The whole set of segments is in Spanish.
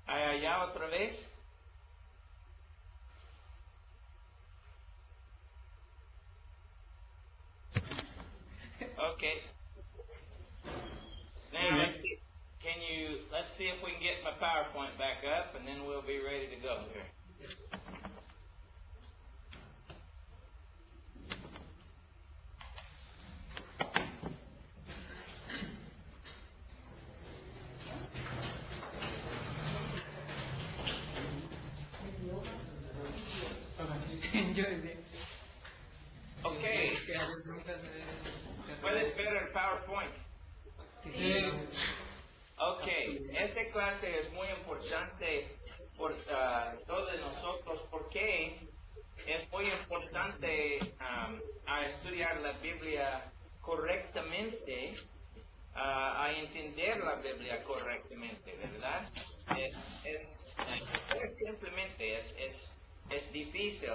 Allá otra vez. Okay. Now let's see. Let's see if we can get my PowerPoint back up, and then we'll be ready to go here. Okay. ¿Puedes ver el PowerPoint? Sí. Ok, esta clase es muy importante por todos nosotros porque es muy importante a estudiar la Biblia correctamente, a entender la Biblia correctamente, ¿verdad? Simplemente es difícil.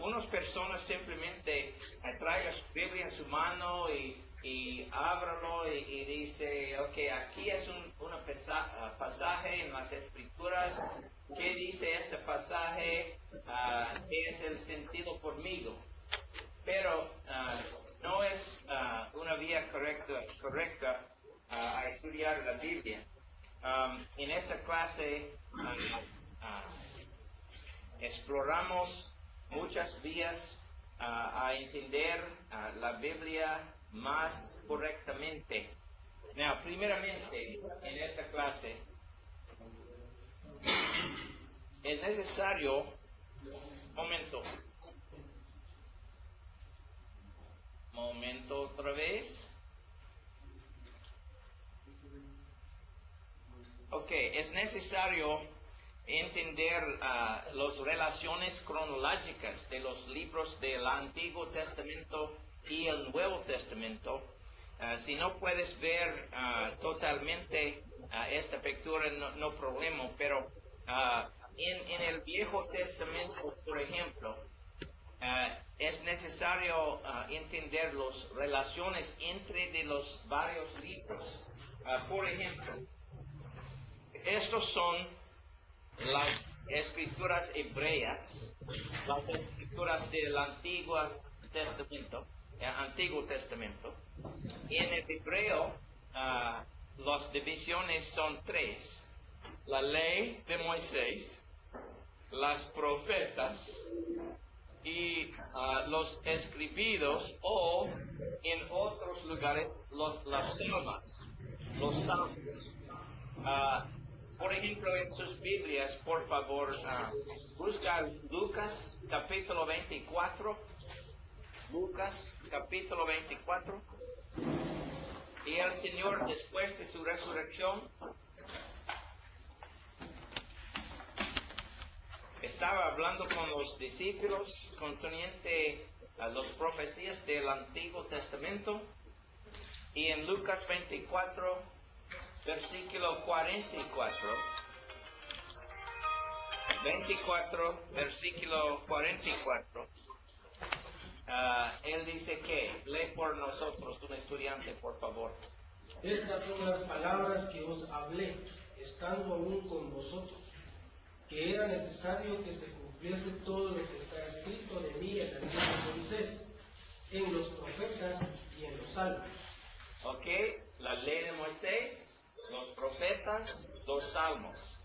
Unas personas simplemente traigan su Biblia en su mano y ábralo y dice, ok, aquí es un pasaje en las Escrituras. ¿Qué dice este pasaje? ¿Qué es el sentido conmigo? Pero no es una vía correcta a estudiar la Biblia. En esta clase exploramos muchas vías a entender la Biblia más correctamente. Now, primeramente, en esta clase, es necesario, momento otra vez. Ok, es necesario entender las relaciones cronológicas de los libros del Antiguo Testamento y el Nuevo Testamento. Si no puedes ver totalmente esta pintura, no problema, pero en el Viejo Testamento, por ejemplo, es necesario entender las relaciones entre de los varios libros. Por ejemplo, estos son las escrituras hebreas, las escrituras del Antiguo Testamento. En el hebreo, las divisiones son tres: la ley de Moisés, las profetas y los escribidos, o en otros lugares los salmos. Por ejemplo, en sus Biblias, por favor, busca Lucas capítulo 24. Lucas capítulo 24. Y el Señor, después de su resurrección, estaba hablando con los discípulos concerniente a las profecías del Antiguo Testamento. Y en Lucas 24, versículo 44, versículo 44, él dice que, lee por nosotros, un estudiante, por favor. Estas son las palabras que os hablé, estando aún con vosotros, que era necesario que se cumpliese todo lo que está escrito de mí en la ley de Moisés, en los profetas y en los salmos. Ok, la ley de Moisés, los profetas, los salmos.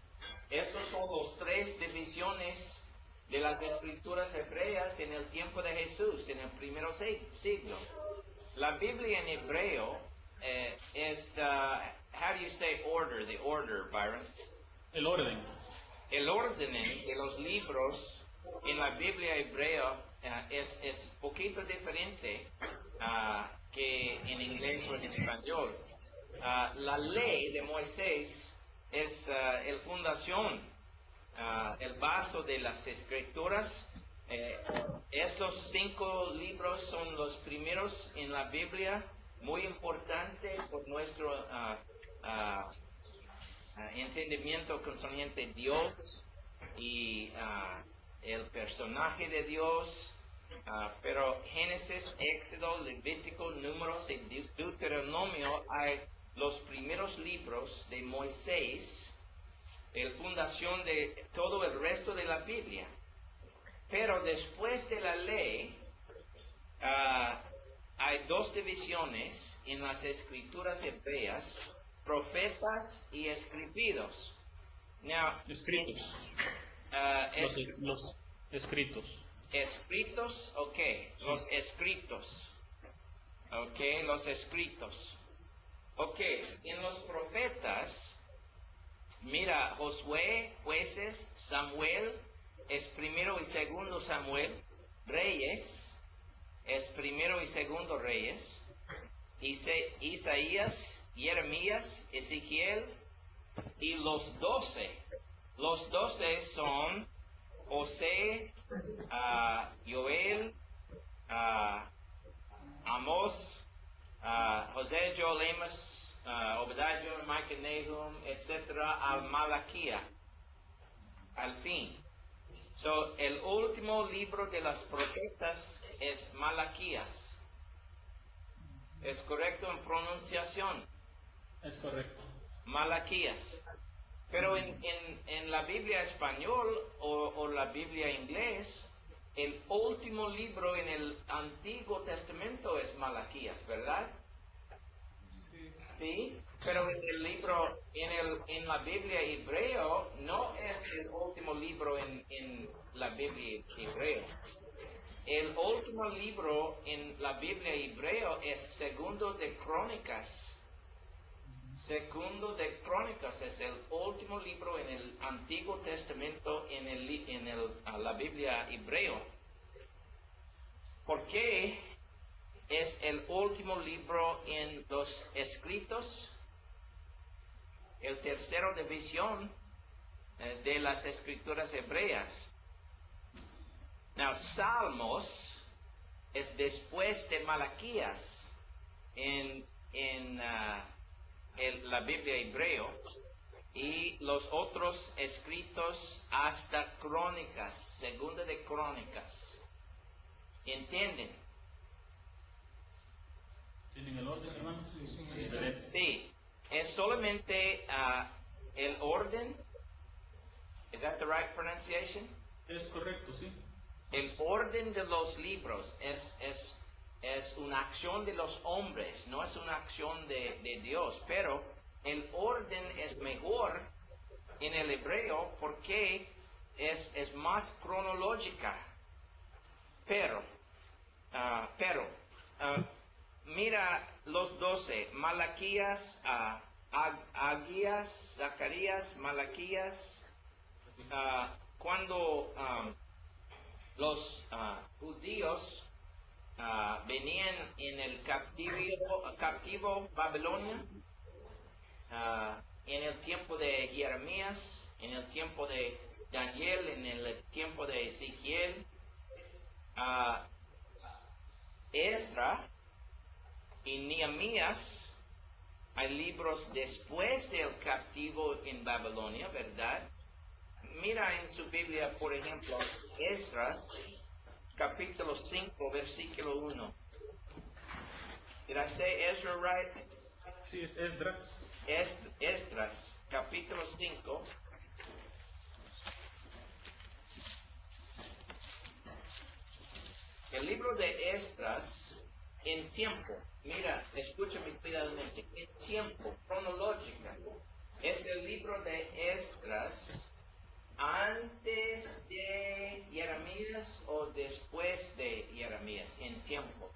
Estos son los tres divisiones de las escrituras hebreas en el tiempo de Jesús, en el primer siglo. La Biblia en hebreo es, how do you say order? The order, Byron. El orden. El orden de los libros en la Biblia hebrea es poquito diferente que en inglés o en español. La ley de Moisés es el fundación, el base de las escrituras. Estos 5 libros son los primeros en la Biblia, muy importante por nuestro entendimiento concerniente a Dios y el personaje de Dios. Pero Génesis, Éxodo, Levítico, Números y Deuteronomio hay los primeros libros de Moisés. la fundación de todo el resto de la Biblia. Pero después de la ley, hay dos divisiones en las escrituras hebreas, profetas y escribidos. Now, Escritos. Los escritos. Escritos, ok, Sí. los escritos. Ok, los escritos. Ok, en los profetas, mira, Josué, Jueces, Samuel, es primero y segundo Samuel, Reyes, es primero y segundo Reyes, Isaías, Jeremías, Ezequiel, y los 12. Los 12 son José, Joel, Amos, José, Joel, Amos, Obadiah, Micah, Nahum, etc., al Malaquía, al fin. So, el último libro de los profetas es Malaquías. ¿Es correcto en pronunciación? Es correcto. Malaquías. Pero en la Biblia español o la Biblia inglés, el último libro en el Antiguo Testamento es Malaquías, ¿verdad? Sí. Pero en el libro, en la Biblia hebreo, no es el último libro en la Biblia hebreo. El último libro en la Biblia hebreo es Segundo de Crónicas. Segundo de Crónicas es el último libro en el Antiguo Testamento en la Biblia hebreo. ¿Por qué es el último libro en los escritos? El tercero división de las escrituras hebreas. Now, Salmos es después de Malaquías en la Biblia hebreo, y los otros escritos hasta Crónicas, Segunda de Crónicas. ¿Entienden? ¿Tienen el orden, hermanos? Sí. Sí, es solamente el orden. Is that the right pronunciation? Es correcto, sí. El orden de los libros es una acción de los hombres, no es una acción de Dios, pero el orden es mejor en el hebreo porque es más cronológica. Pero, mira los 12, Malaquías, Agías, Zacarías, Malaquías, cuando los judíos venían en el captivo Babilonia, en el tiempo de Jeremías, en el tiempo de Daniel, en el tiempo de Ezequiel, Ezra y Nehemías, hay libros después del captivo en Babilonia, ¿verdad? Mira en su Biblia, por ejemplo, Esdras, capítulo 5, versículo 1. Did I say Ezra right? Sí, es Esdras. Esdras, capítulo 5. El libro de Esdras, en tiempo, mira, escúchame cuidadosamente, en tiempo, cronológica, es el libro de Esdras antes de Jeremías o después de Jeremías, en tiempo.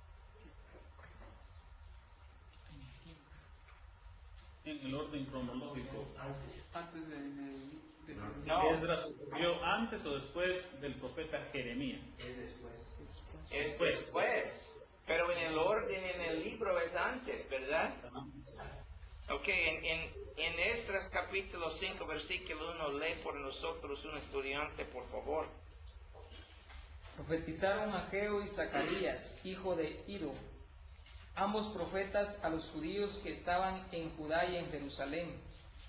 En el orden cronológico. Antes de No. Esdras ocurrió antes o después del profeta Jeremías. Es después, pero en el orden en el libro es antes, ¿verdad? Ok, en Esdras capítulo 5, versículo 1, lee por nosotros un estudiante, por favor. Profetizaron Ageo y Zacarías, hijo de Ido, ambos profetas a los judíos que estaban en Judá y en Jerusalén,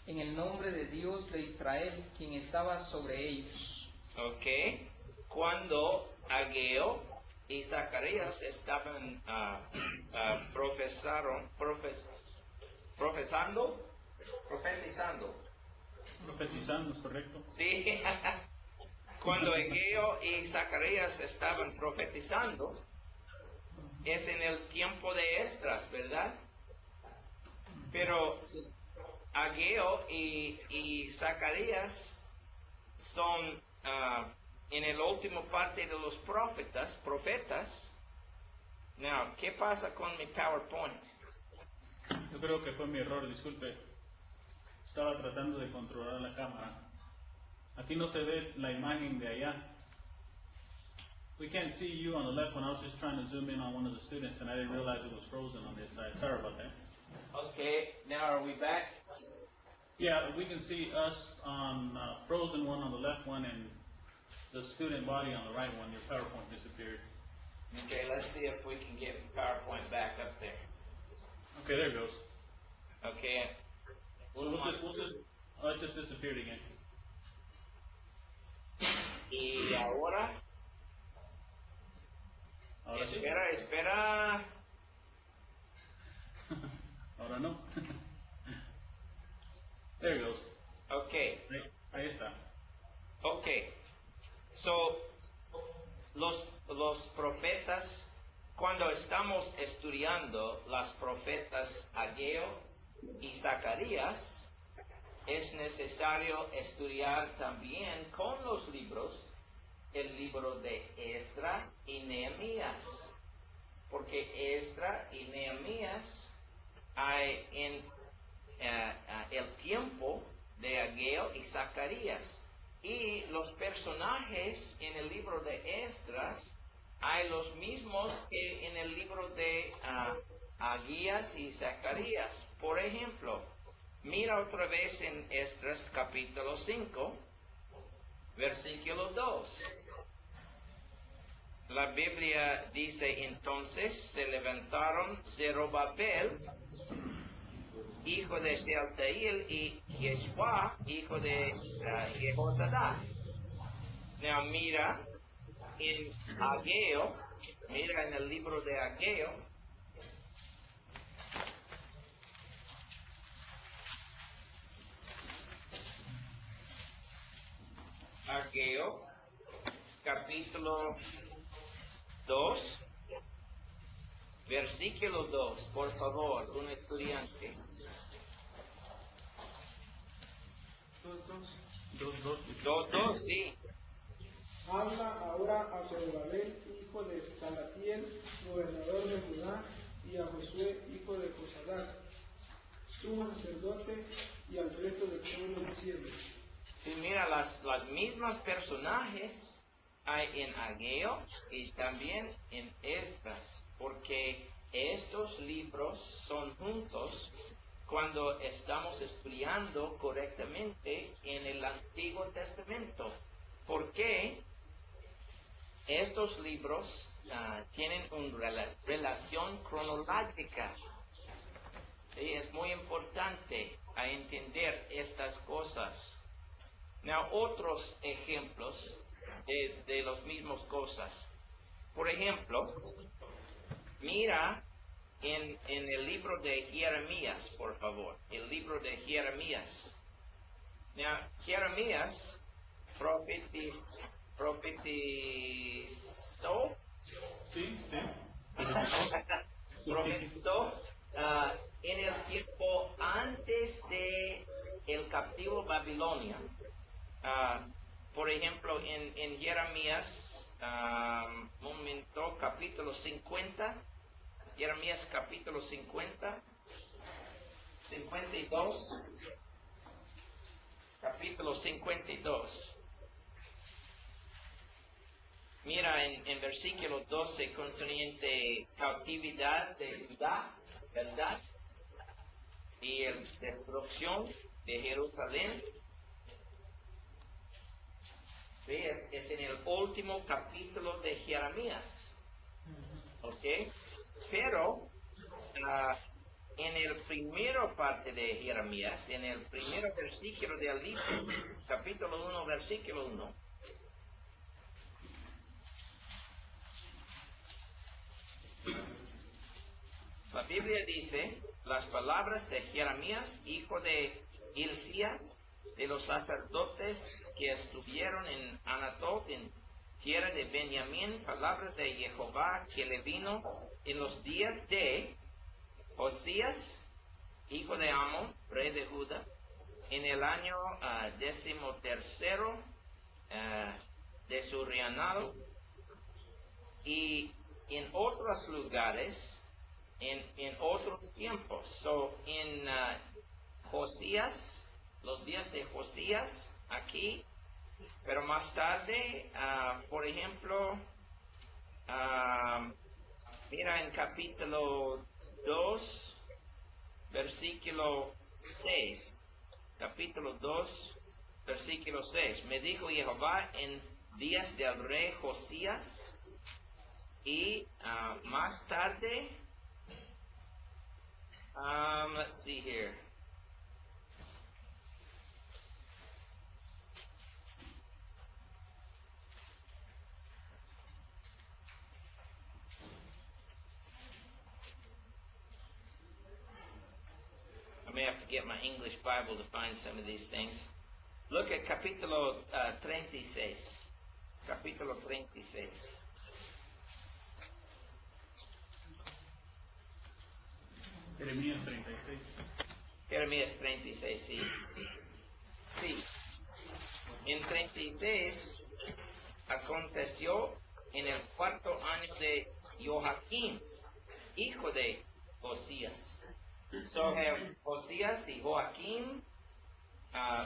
en el nombre de Dios de Israel, quien estaba sobre ellos. Ok, cuando Ageo y Zacarías estaban profetizando, Profetizando, ¿es correcto? Sí. Cuando Ageo y Zacarías estaban profetizando, es en el tiempo de Esdras, ¿verdad? Pero Ageo y Zacarías son en el último parte de los profetas. Now, ¿qué pasa con mi PowerPoint? Yo creo que fue mi error, disculpe. Estaba tratando de controlar la cámara. Aquí no se ve la imagen de allá. We can't see you on the left one. I was just trying to zoom in on one of the students and I didn't realize it was frozen on this side. Sorry about that. Okay, now are we back? Yeah, we can see us on frozen one on the left one and the student body on the right one. Your PowerPoint disappeared. Okay, let's see if we can get PowerPoint back up there. Okay, there it goes. Okay. So it just disappeared again. Y ahora, Ahora sí. espera. Ahora no. There it goes. Okay, Ahí está. okay. So, los profetas, cuando estamos estudiando las profetas Ageo y Zacarías, es necesario estudiar también con los libros el libro de Esdras y Nehemías, porque Esdras y Nehemías hay en el tiempo de Ageo y Zacarías, y los personajes en el libro de Esdras hay los mismos que en el libro de Agías y Zacarías. Por ejemplo, mira otra vez en Esdras capítulo 5, versículo 2. La Biblia dice: entonces se levantaron Zerubabel, hijo de Shealtiel, y Yeshua, hijo de Jehozadak. Now mira en Ageo, mira en el libro de Ageo, capítulo 2, versículo 2, por favor, un estudiante. 2:2, sí. Habla ahora a Zorobabel, hijo de Salatiel, gobernador de Judá, y a Josué, hijo de Josadac, sumo sacerdote, y al resto del pueblo diciendo: Sí, mira, las mismas personajes hay en Ageo y también en Esdras, porque estos libros son juntos cuando estamos estudiando correctamente en el Antiguo Testamento. ¿Por qué? Estos libros tienen una relación cronológica. Sí, es muy importante a entender estas cosas. Now, otros ejemplos de las mismas cosas. Por ejemplo, mira en el libro de Jeremías, por favor. El libro de Jeremías. Now, Jeremías profetizó. Sí. Profetizó en el tiempo antes de el cautivo Babilonia. Por ejemplo, en Jeremías, momento, capítulo 50, Jeremías capítulo 50, 52, capítulo 52. Mira en versículo 12, concerniente cautividad de Judá, ¿verdad? Y la destrucción de Jerusalén. ¿Sí? Es en el último capítulo de Jeremías. ¿Ok? Pero en el primero parte de Jeremías, en el primer versículo del libro, capítulo 1, versículo 1, la Biblia dice: las palabras de Jeremías, hijo de Hilcías, de los sacerdotes que estuvieron en Anatot, en tierra de Benjamín, palabra de Jehová que le vino en los días de Josías, hijo de Amón, rey de Judá, en el año 13 de su reinado, y en otros lugares, en otros tiempos. So, en Josías, los días de Josías, aquí, pero más tarde, por ejemplo, mira en capítulo 2, versículo 6. Capítulo 2, versículo 6. Me dijo Jehová en días del rey Josías, y más tarde, let's see here. I may have to get my English Bible to find some of these things. Look at capítulo 36. Capítulo 36. Jeremías 36. Jeremías 36, sí. Sí. En 36 aconteció en el cuarto año de Joaquín, hijo de Josías. So, Josías y Joaquín,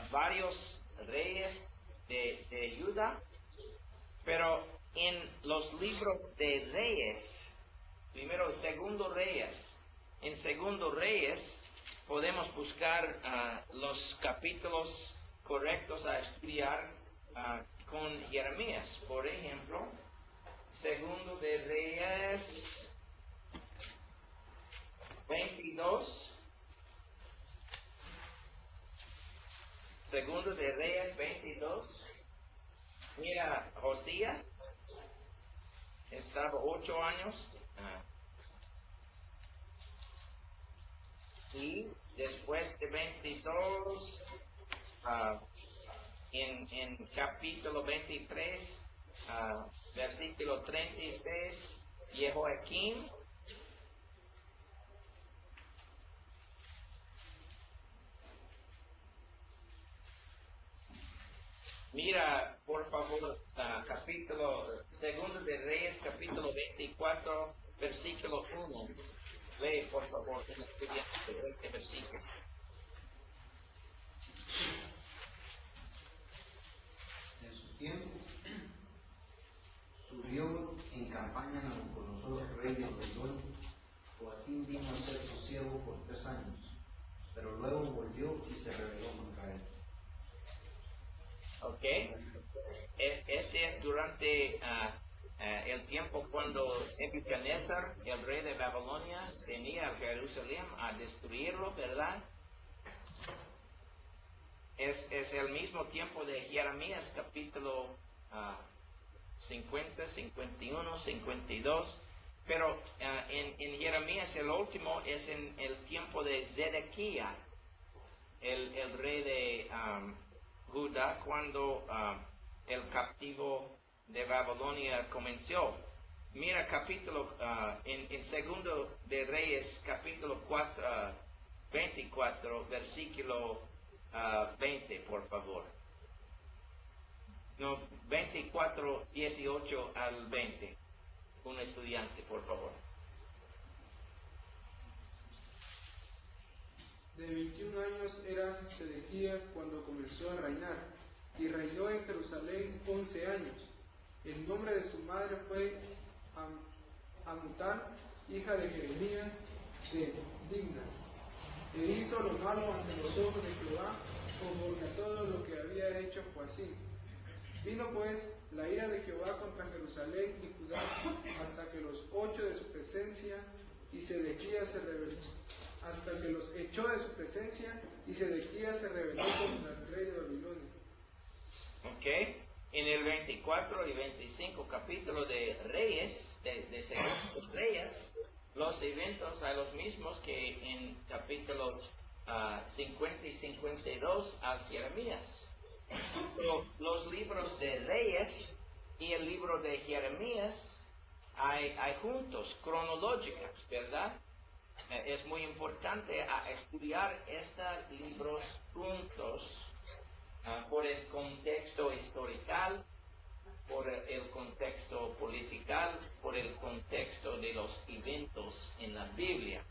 varios reyes de Judá, pero en los libros de Reyes, primero y segundo Reyes, en segundo Reyes podemos buscar los capítulos correctos a estudiar con Jeremías. Por ejemplo, segundo de Reyes 22, segundo de Reyes 22, mira, Josías estaba 8 años, y después de 22, en capítulo 23, versículo 36, Jehoiakim, mira, por favor, capítulo segundo de Reyes, capítulo 24, versículo 1. Lee, por favor, este versículo. En su tiempo subió en campaña Nabucodonosor, rey de Babilonia. Joacim vino a ser su siervo por 3 años, pero luego volvió y se rebeló contra él. Ok. Este es durante el tiempo cuando Nebuchadnezzar, el rey de Babilonia, venía a Jerusalén a destruirlo, ¿verdad? Es el mismo tiempo de Jeremías, capítulo 50, 51, 52. Pero en Jeremías el último es en el tiempo de Zedequías, el rey de Judá, cuando el captivo de Babilonia comenzó. Mira capítulo, en segundo de Reyes, capítulo 24, versículo 20, por favor. No, 24, 18 al 20. Un estudiante, por favor. De 21 años era Sedequías cuando comenzó a reinar, y reinó en Jerusalén 11 años. El nombre de su madre fue Amután, hija de Jeremías de Dimna. E hizo lo malo ante los ojos de Jehová, conforme a todo lo que había hecho Joacim. Vino pues la ira de Jehová contra Jerusalén y Judá, hasta que los echó de su presencia, y Sedequías se rebeló. Hasta que los echó de su presencia, y Sedequías se rebeló contra el rey de Babilonia. Ok. En el 24 y 25 capítulo de Reyes, de segundos Reyes, los eventos son los mismos que en capítulos 50 y 52 a Jeremías. Los libros de Reyes y el libro de Jeremías hay juntos, cronológicas, ¿verdad? Es muy importante estudiar estos libros juntos por el contexto histórico, por el contexto político, por el contexto de los eventos en la Biblia.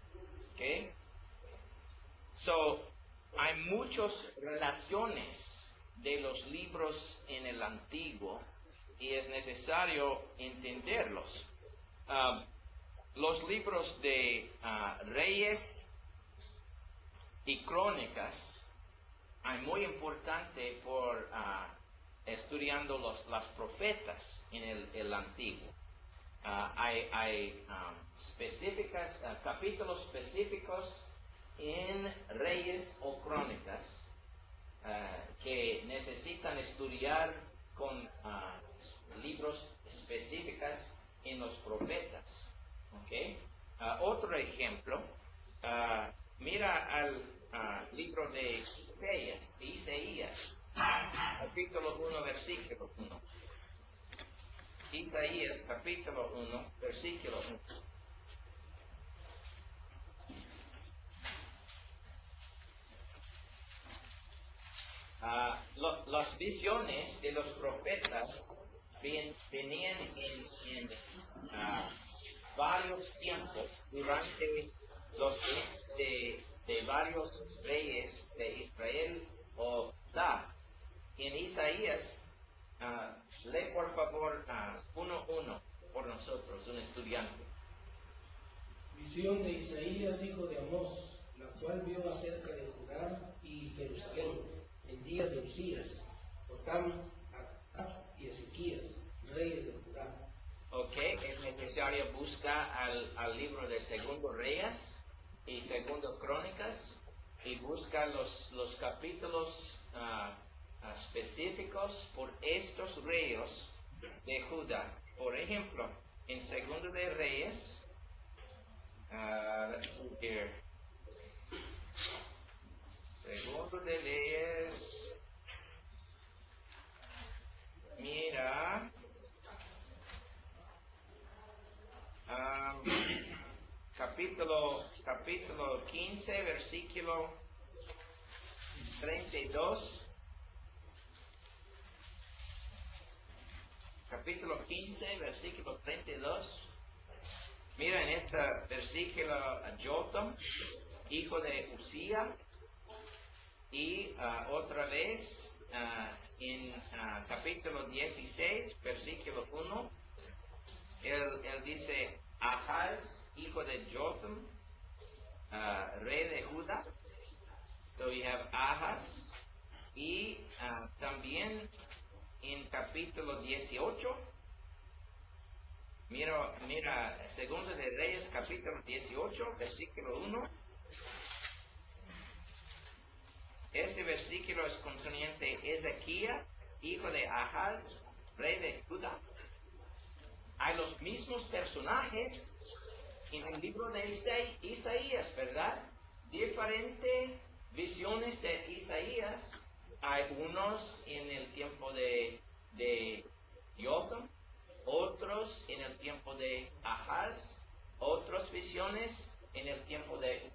¿Okay? So, hay muchas relaciones de los libros en el Antiguo y es necesario entenderlos. Los libros de Reyes y Crónicas es muy importante por estudiando las profetas en el Antiguo. Hay capítulos específicos en Reyes o Crónicas que necesitan estudiar con libros específicos en los profetas. ¿Okay? Otro ejemplo, mira al libro de Isaías, capítulo 1, versículo 1. Isaías, capítulo 1, versículo 1. Las visiones de los profetas venían en varios tiempos durante los días de varios reyes de Israel o Judá. En Isaías, lee por favor 1:1 por nosotros, un estudiante. Visión de Isaías, hijo de Amós, la cual vio acerca de Judá y Jerusalén en días de Usías, Jotam, Acaz y Ezequías, reyes de Judá. Ok, es necesario buscar al libro de Segundo Reyes y Segundo Crónicas y buscar los capítulos específicos por estos reyes de Judá. Por ejemplo, en Segundo de Reyes, let's see here. Segundo de Reyes, mira, capítulo 15, versículo 32. Capítulo 15, versículo 32. Mira en este versículo a Jotam, hijo de Usía, y otra vez en capítulo 16, versículo 1, él dice Ahaz, hijo de Jotam, rey de Judá. So you have Ahaz. Y también en capítulo 18, mira, Segundo de Reyes, capítulo 18, versículo 1. Ese versículo es concerniente a Ezequías, hijo de Ahaz, rey de Judá. Hay los mismos personajes en el libro de Isaías, ¿verdad? Diferentes visiones de Isaías. Hay unos en el tiempo de Jotam, otros en el tiempo de Ahaz, otras visiones en el tiempo de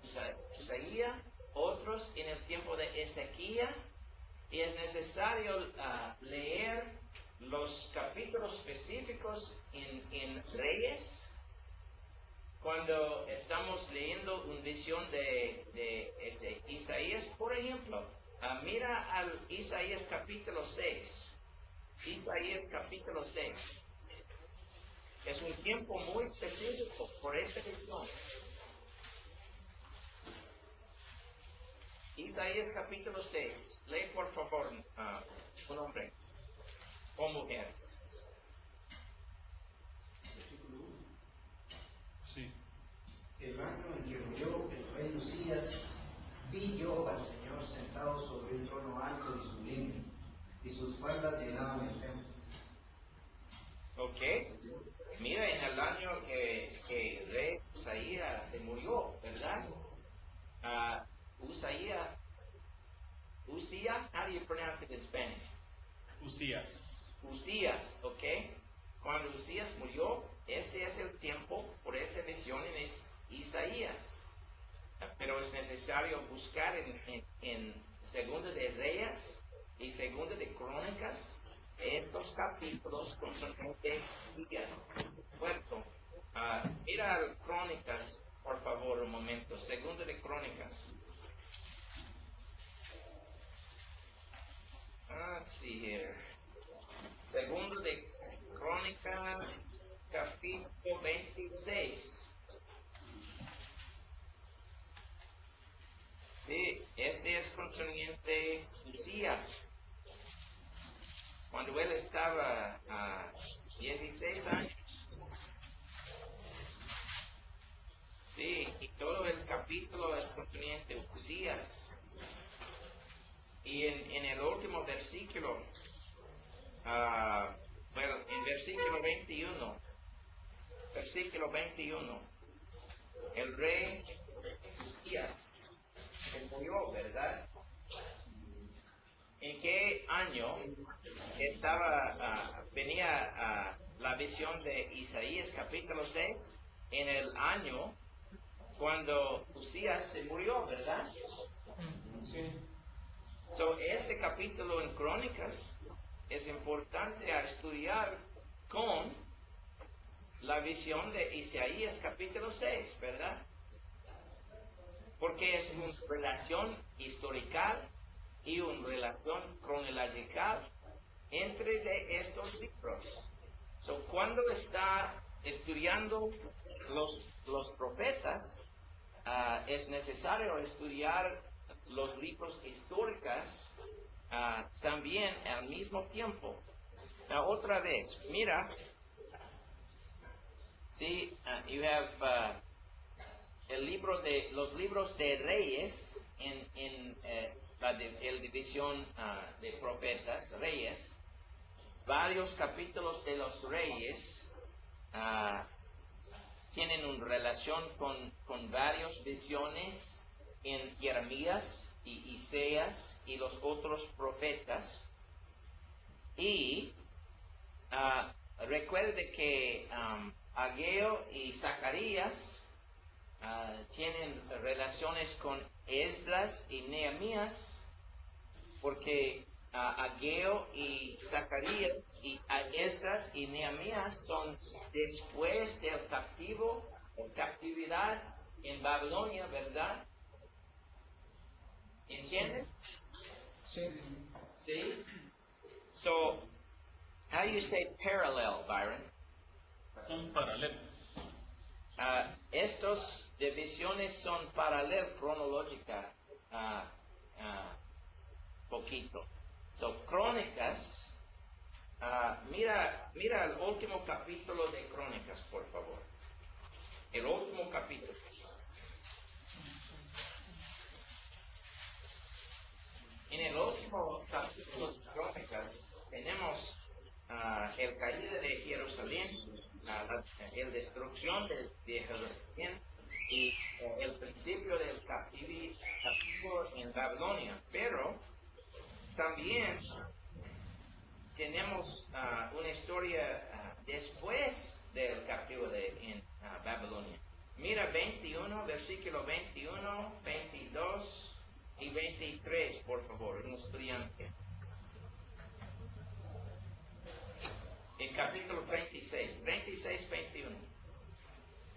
Usaías, otros en el tiempo de Ezequías, y es necesario leer los capítulos específicos en Reyes. Cuando estamos leyendo una visión de Isaías, por ejemplo, mira al Isaías capítulo 6. Isaías capítulo 6. Es un tiempo muy específico por esta visión. Isaías capítulo 6. Lee por favor, un hombre o mujer. Sí. El año en que murió el rey Usías, vi yo al Señor sentado sobre un trono alto y sublime, y sus faldas llenaban el templo. Ok. Mira en el año que el rey Usaías se murió, ¿verdad? Usaías do you pronounce it in Spanish? Usías. Usías, ¿ok? Cuando Usías murió, este es el tiempo por esta visión en Isaías. Pero es necesario buscar en Segunda de Reyes y Segunda de Crónicas estos capítulos concernientes a Usías. Bueno, mira Crónicas, por favor, un momento. Segunda de Crónicas. Let's see here. Segundo de Crónicas, capítulo 26. Sí, este es concerniente a Usías. Cuando él estaba a 16 años. Sí, y todo el capítulo es concerniente a Usías. Y en el último versículo, en versículo 21, el rey Usías se murió, ¿verdad? ¿En qué año venía la visión de Isaías capítulo 6? En el año cuando Usías se murió, ¿verdad? Sí. So, este capítulo en Crónicas es importante a estudiar con la visión de Isaías capítulo 6, ¿verdad? Porque es una relación histórica y una relación cronológica entre de estos libros. So, cuando está estudiando los profetas, es necesario estudiar los libros históricos también al mismo tiempo. Otra vez, mira, sí, you have los libros de Reyes en la división de profetas, Reyes, varios capítulos de los Reyes tienen una relación con varias visiones en Jeremías y Isaías y los otros profetas. Y recuerde que Ageo y Zacarías tienen relaciones con Esdras y Nehemías, porque Ageo y Zacarías y Esdras y Nehemías son después del captividad en Babilonia, ¿verdad? ¿Entienden? Sí. See? So, how do you say parallel, Byron? Son paralelos. Estos divisiones son paralel cronológica poquito. So, Crónicas, mira el último capítulo de Crónicas, por favor. El último capítulo. En el último capítulo de Crónicas tenemos el caída de Jerusalén, la destrucción de Jerusalén y el principio del captivo en Babilonia. Pero también tenemos una historia después del captivo en Babilonia. Mira 21, versículo 21, 22 y 23, por favor, un estudiante. En capítulo 36, 21.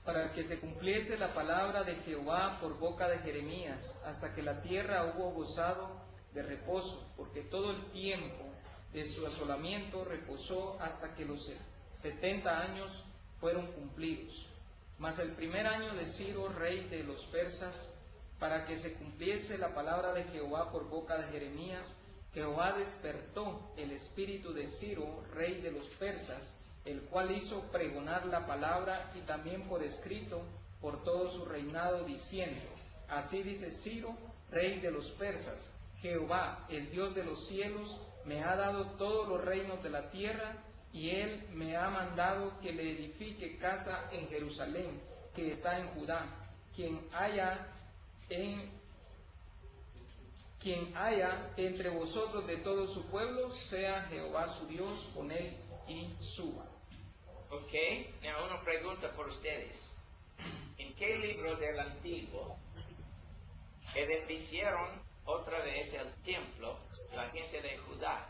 Para que se cumpliese la palabra de Jehová por boca de Jeremías, hasta que la tierra hubo gozado de reposo, porque todo el tiempo de su asolamiento reposó hasta que los 70 años fueron cumplidos. Mas el primer año de Ciro, rey de los persas, para que se cumpliese la palabra de Jehová por boca de Jeremías, Jehová despertó el espíritu de Ciro, rey de los persas, el cual hizo pregonar la palabra y también por escrito por todo su reinado, diciendo: así dice Ciro, rey de los persas: Jehová, el Dios de los cielos, me ha dado todos los reinos de la tierra, y él me ha mandado que le edifique casa en Jerusalén, que está en Judá. Quien haya en quien haya entre vosotros de todo su pueblo, sea Jehová su Dios con él y suba. Ok, now una pregunta por ustedes. ¿En qué libro del Antiguo edificaron otra vez el templo la gente de Judá?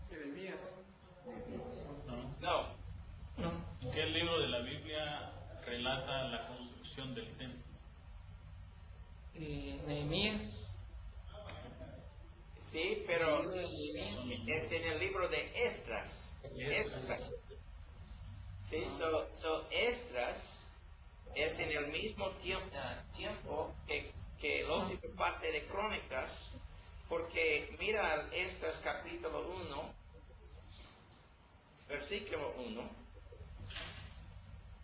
Jeremías. ¿No? No. ¿En qué libro de la Biblia relata la construcción del templo? Nehemías. Sí, pero Libro de Nehemías. es en el libro de Esdras. Esdras. Sí, Esdras es en el mismo tiempo que la última parte de Crónicas, porque mira Esdras capítulo 1, versículo 1,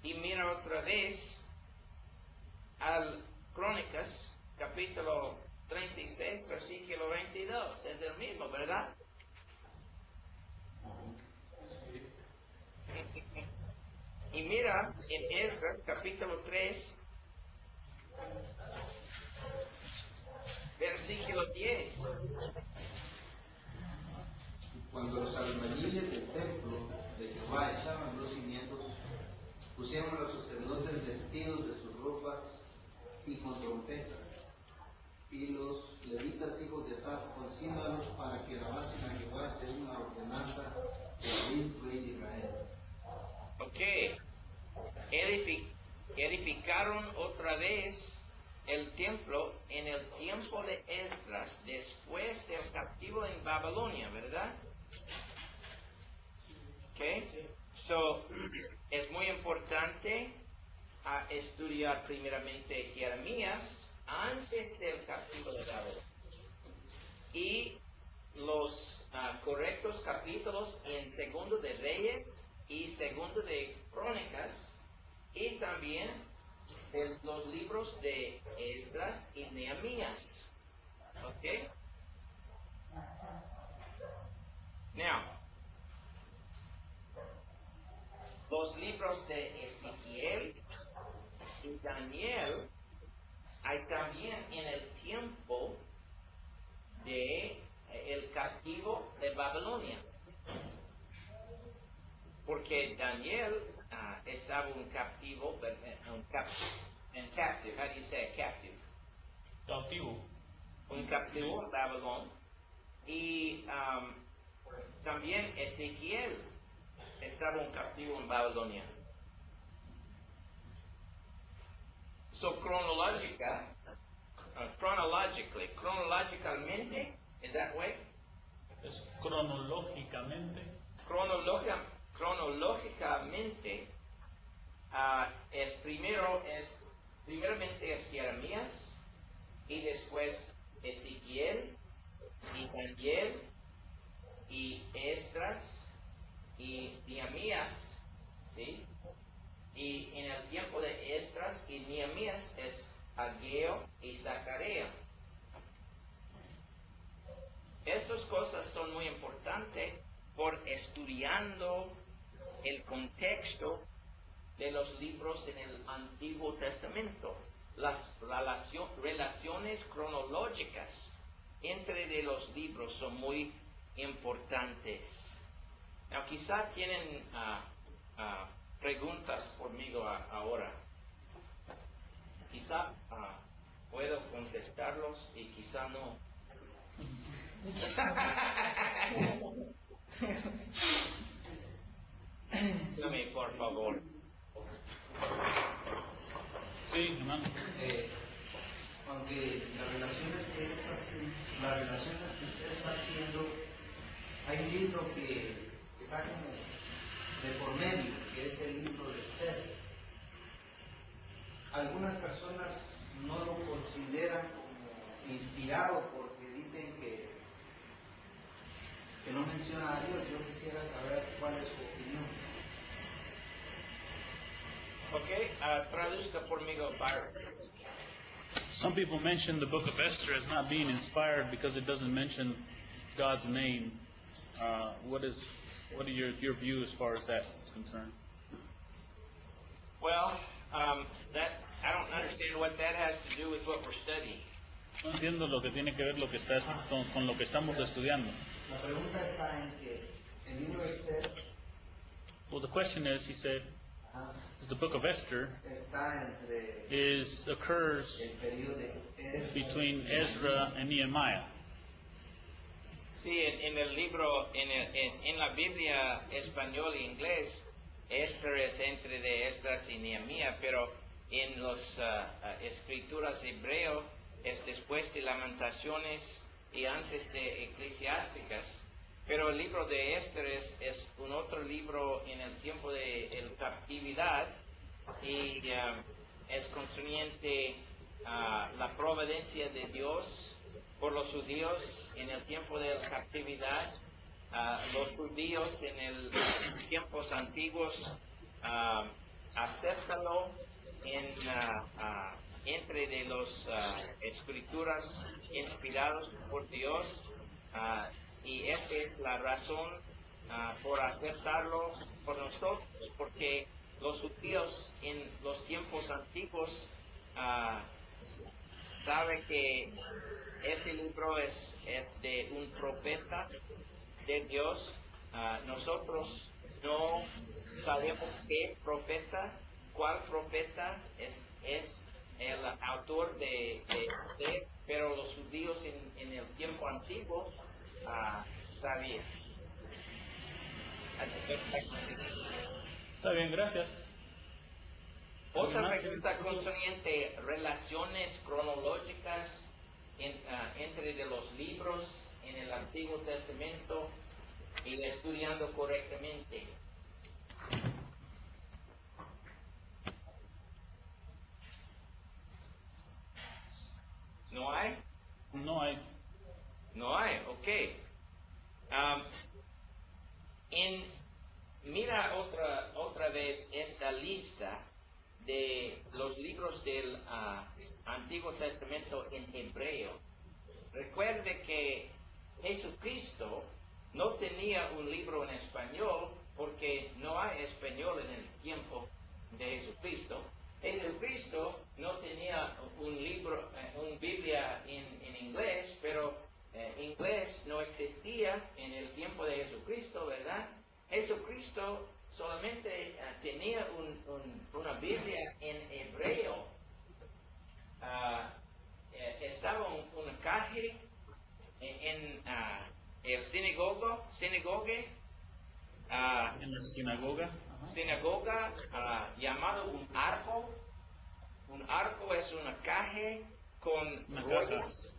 y mira otra vez al Crónicas capítulo 36, versículo 22, es el mismo, ¿verdad? Y mira en Esdras capítulo 3, versículo 10. Cuando los albañiles del templo de Jehová echaban los cimientos, pusieron a los sacerdotes vestidos de sus ropas y con trompetas, y los levitas hijos de Asaf con címbalos para que alabasen a Jehová según la ordenanza de David, rey de Israel. Ok, edificaron otra vez el templo en el tiempo de Esdras, después del captivo en Babilonia, ¿verdad? Ok, es muy importante estudiar primeramente Jeremías antes del capítulo de Babilonia y los correctos capítulos en Segundo de Reyes y Segundo de Crónicas, y también los libros de Esdras y Nehemías. ¿Ok? Now, los libros de Ezequiel y Daniel hay también en el tiempo de el captivo de Babilonia, porque Daniel estaba un captivo, captive, how do you say captive? Cautivo. Un captivo en Babilonia, y también Ezequiel estaba un captivo en Babilonia. So cronológicamente, is that way? Es cronológicamente. Cronológicamente, primeramente es Jeremías, y después Ezequiel, y Daniel, y Esdras, y Nehemías, ¿sí? Y en el tiempo de Esdras y Nehemías es Ageo y Zacarías. Estas cosas son muy importantes por estudiando el contexto de los libros en el Antiguo Testamento, las relaciones cronológicas entre de los libros son muy importantes. Now, quizá tienen preguntas conmigo ahora. Quizá puedo contestarlos y quizá no. Dígame, por favor. Sí, hermano. Aunque las relaciones que usted está haciendo, hay un libro que está como de por medio, que es el libro de Esther. Algunas personas no lo consideran como inspirado porque dicen que no menciona a Dios. Yo quisiera saber cuál es su opinión. Ok, traduzca conmigo, Byron. Some people mention the book of Esther as not being inspired because it doesn't mention God's name. What are your view as far as that is concerned? Well, That I don't understand what that has to do with what we're studying. No entiendo lo que tiene que ver lo que está con lo que estamos estudiando. La pregunta está en que el libro de Esther Well, the question is, he said, ajá, the book of Esther está entre occurs el periodo de Ezra between Ezra and Nehemiah. Sí, en el libro, en la Biblia español e inglés, Esther es entre de Esdras y Nehemías, pero en las escrituras hebreo es después de Lamentaciones y antes de Eclesiásticas. Pero el libro de Esther es un otro libro en el tiempo de captividad y es concerniente a la providencia de Dios por los judíos en el tiempo de la captividad. Los judíos en tiempos antiguos acéptalo entre de las escrituras inspiradas por Dios, y esta es la razón por aceptarlo por nosotros, porque los judíos en los tiempos antiguos saben que este libro es de un profeta de Dios. Nosotros no sabemos qué profeta, cuál profeta es el autor de este, pero los judíos en el tiempo antiguo sabían. Está bien, gracias. Otra pregunta concerniente relaciones cronológicas entre de los libros en el Antiguo Testamento y estudiando correctamente. ¿No hay? No hay. No hay, ok. Mira otra vez esta lista de los libros del Antiguo Testamento en hebreo. Recuerde que Jesucristo no tenía un libro en español porque no hay español en el tiempo de Jesucristo. Jesucristo no tenía un libro, una Biblia en inglés, pero inglés no existía en el tiempo de Jesucristo, ¿verdad? Jesucristo solamente tenía una Biblia en hebreo. Estaba una caja en el sinagoga, En la sinagoga. Ajá. sinagoga llamado un arco. Un arco es una caja con Una rollas.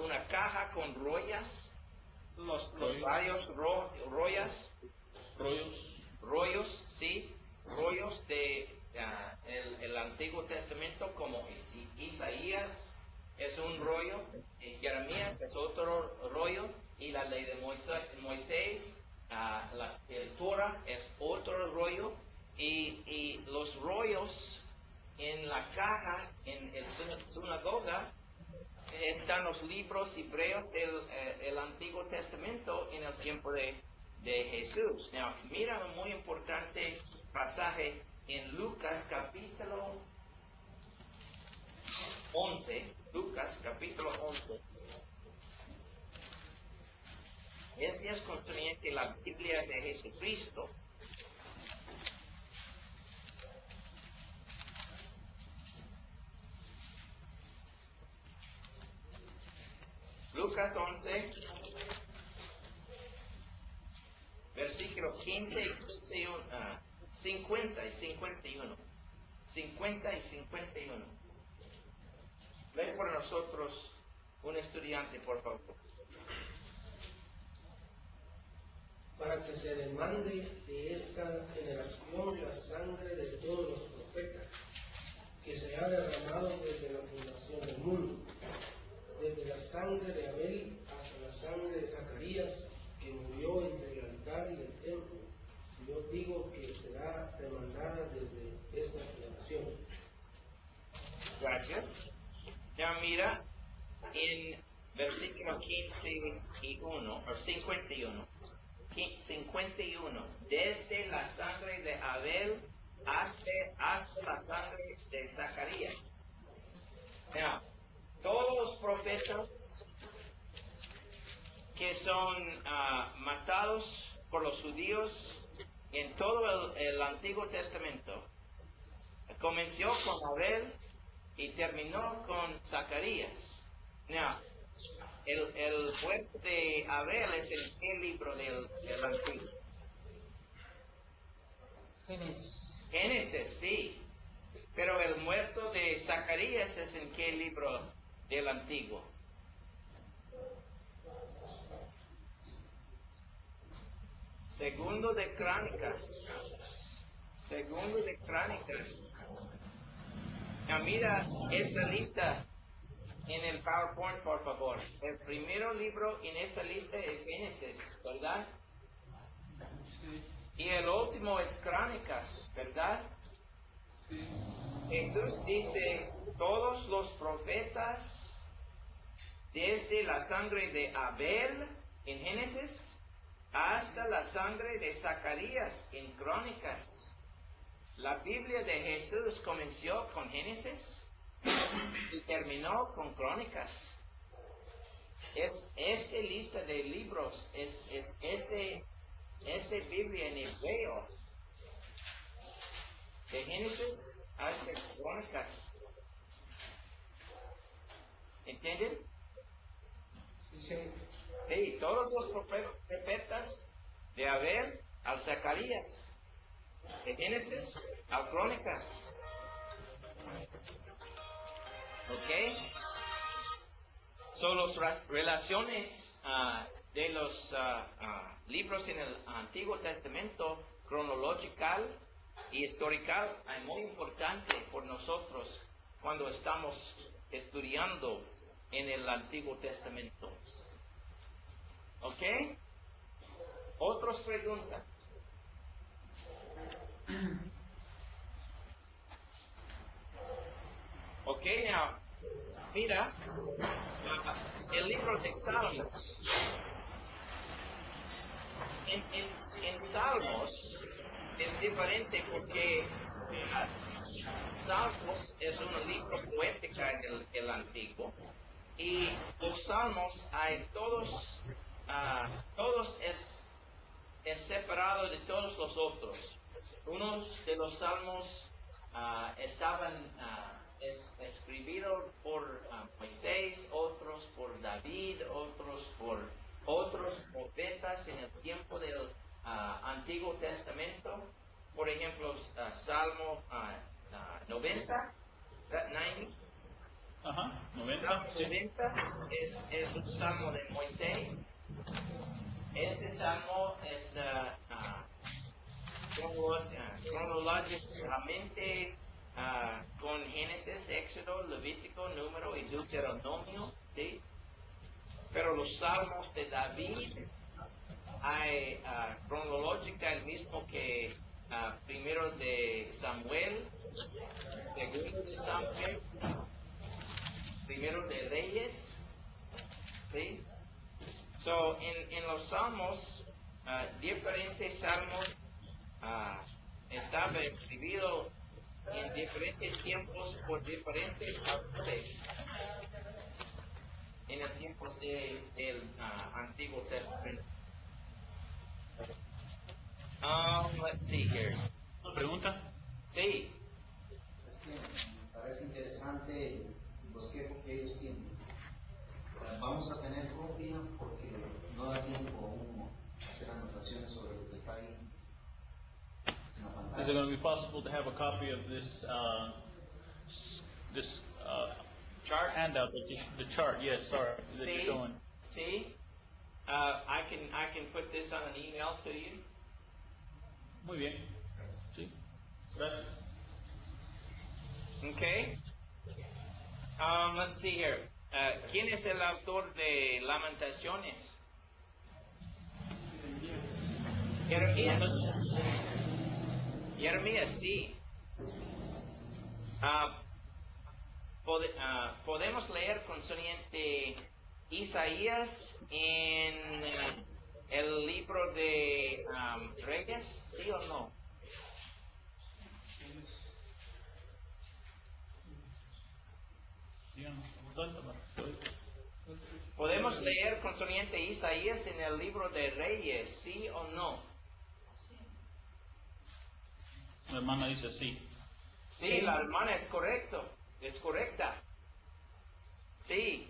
Una caja con rollas. Los Rollos. varios rollas. Rollos. Sí. Rollos de el Antiguo Testamento, como Isaías es un rollo, Jeremías es otro rollo, y la ley de Moisés, el Torah es otro rollo, y los rollos en la caja, en el sinagoga, están los libros hebreos del Antiguo Testamento en el tiempo de Jesús. Now, mira un muy importante pasaje en Lucas capítulo 11. Lucas capítulo 11. Este es concerniente la Biblia de Jesucristo. Lucas 11, versículos 15 y 50 y 51. 50 y 51. Ven por nosotros un estudiante, por favor. Para que se demande de esta generación la sangre de todos los profetas, que se ha derramado desde la fundación del mundo, desde la sangre de Abel hasta la sangre de Zacarías, que murió entre el altar y el templo. Si yo digo que será demandada desde esta generación. Gracias. Ya mira, en versículo 15 y 1, o 51, 51, desde la sangre de Abel hasta la sangre de Zacarías. Now, todos los profetas que son matados por los judíos en todo el Antiguo Testamento, comenzó con Abel y terminó con Zacarías. Now, el muerto de Abel es en qué libro del Antiguo? Génesis, sí. Pero el muerto de Zacarías es en qué libro del Antiguo? Segundo de Crónicas. Segundo de Crónicas. Now mira esta lista en el PowerPoint, por favor. El primer libro en esta lista es Génesis, ¿verdad? Sí, Y el último es Crónicas, ¿verdad? sí. Jesús dice, todos los profetas, desde la sangre de Abel en Génesis, hasta la sangre de Zacarías en Crónicas. La Biblia de Jesús comenzó con Génesis y terminó con Crónicas. Es esta lista de libros, es este Biblia en hebreo, de Génesis hasta Crónicas. ¿Entienden? Sí, todos los profetas de Abel al Zacarías, de Génesis a Crónicas. ¿Ok? Son las relaciones de los libros en el Antiguo Testamento, cronológico y histórico, es muy importante por nosotros cuando estamos estudiando en el Antiguo Testamento. ¿Ok? ¿Otras preguntas? Ok, now, mira, el libro de Salmos. En Salmos es diferente porque Salmos es un libro poético en el Antiguo y los Salmos hay todos es separado de todos los otros. Unos de los Salmos estaban escribidos por Moisés, otros por David, otros por otros profetas en el tiempo del Antiguo Testamento. Por ejemplo, Salmo 90, 90. Ajá, 90. Salmo Sí. 90 es un salmo de Moisés. Este salmo es cronológicamente con Génesis, Éxodo, Levítico, Número y Deuteronomio, ¿sí? Pero los salmos de David hay cronológica el mismo que primero de Samuel, segundo de Samuel, primero de Reyes, ¿sí? So, en los salmos, diferentes salmos estaban escritos en diferentes tiempos por diferentes autores en el tiempo del Antiguo Testamento. Let's see here. ¿Una pregunta? Sí, Es que me parece interesante el bosquejo que ellos tienen. Vamos a tener copia porque no da tiempo aún hacer anotaciones sobre lo que está ahí en la Is it pantalla. going to be possible to have a copy of this chart. handout that the chart? Yes, sorry, that you're See? showing. See, I can put this on an email to you. Muy bien. Sí. Gracias. Okay. Let's see here. ¿Quién es el autor de Lamentaciones? Jeremías. Jeremías, sí. Podemos leer concerniente Isaías en el libro de Reyes, ¿sí o no? Suéltame. Podemos leer concerniente a Isaías en el libro de Reyes, ¿sí o no? La hermana dice sí. Sí, la hermana es correcta. Sí.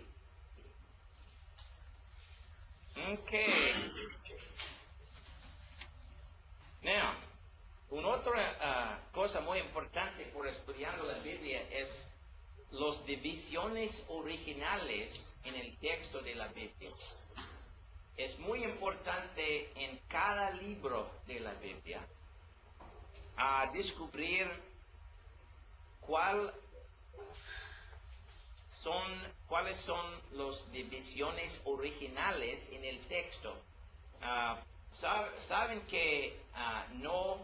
Okay. Now, una otra cosa muy importante por estudiando la Biblia es las divisiones originales en el texto de la Biblia. Es muy importante en cada libro de la Biblia a descubrir cuáles son las divisiones originales en el texto. Saben que no